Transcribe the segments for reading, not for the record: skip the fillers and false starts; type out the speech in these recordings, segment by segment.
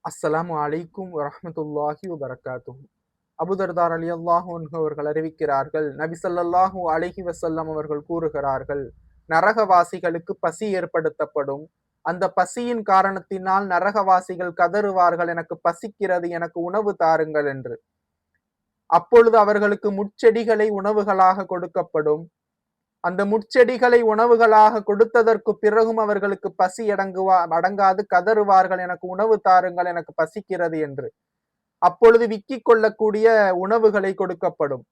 அஸ்ஸலாமு அலைக்கும் வரஹ்மத்துல்லாஹி வபரகாத்துஹு. அபூதர்தார் ரலியல்லாஹு அன்ஹு அவர்கள் அறிவிக்கிறார்கள், நபி ஸல்லல்லாஹு அலைஹி வஸல்லம் அவர்கள் கூறுகிறார்கள், நரகவாசிகளுக்கு பசி ஏற்படுத்தப்படும். அந்த பசியின் காரணத்தினால் நரகவாசிகள் கதறுவார்கள், எனக்கு பசிக்கிறது, எனக்கு உணவு தாருங்கள் என்று. அப்பொழுது அவர்களுக்கு முட்செடிகளை உணவுகளாக கொடுக்கப்படும். அந்த முட்செடிகளை உணவுகளாக கொடுத்ததற்கு பிறகும் அவர்களுக்கு பசி அடங்காது, கதறுவார்கள், எனக்கு உணவு தாருங்கள், எனக்கு பசிக்கிறது என்று. அப்பொழுது விக்கிக் கொள்ளக்கூடிய உணவுகளை கொடுக்கப்படும்.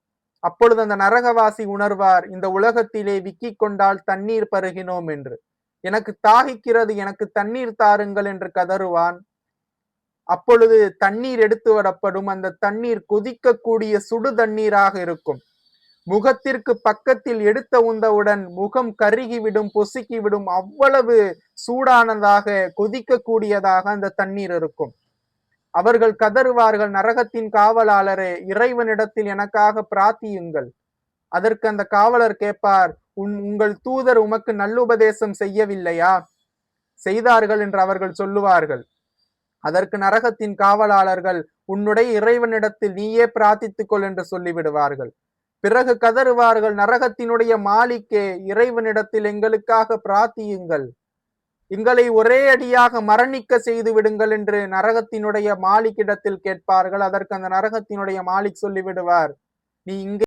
அப்பொழுது அந்த நரகவாசி உணர்வார், இந்த உலகத்திலே விக்கிக் கொண்டால் தண்ணீர் பருகினோம் என்று. எனக்கு தாகிக்கிறது, எனக்கு தண்ணீர் தாருங்கள் என்று கதறுவான். அப்பொழுது தண்ணீர் எடுத்து வரப்படும். அந்த தண்ணீர் கொதிக்கக்கூடிய சுடு தண்ணீராக இருக்கும். முகத்திற்கு பக்கத்தில் எடுத்த உந்தவுடன் முகம் கருகிவிடும், பொசுக்கிவிடும். அவ்வளவு சூடானதாக, கொதிக்கக்கூடியதாக அந்த தண்ணீர் இருக்கும். அவர்கள் கதறுவார்கள், நரகத்தின் காவலாளரே, இறைவனிடத்தில் எனக்காக பிரார்த்தியுங்கள். அதற்கு அந்த காவலர் கேட்பார், உங்கள் தூதர் உமக்கு நல்லுபதேசம் செய்யவில்லையா? செய்தார்கள் என்று அவர்கள் சொல்லுவார்கள். அதற்கு நரகத்தின் காவலாளர்கள், உன்னுடைய இறைவனிடத்தில் நீயே பிரார்த்தித்துக் கொள் என்று சொல்லிவிடுவார்கள். பிறகு கதறுவார்கள், நரகத்தினுடைய மாலிக்கே, இறைவனிடத்தில் எங்களுக்காக பிரார்த்தியுங்கள், எங்களை ஒரே அடியாக மரணிக்க செய்து விடுங்கள் என்று நரகத்தினுடைய மாலிக்கிடத்தில் கேட்பார்கள். அதற்கு அந்த நரகத்தினுடைய மாலிக் சொல்லிவிடுவார், நீ இங்கே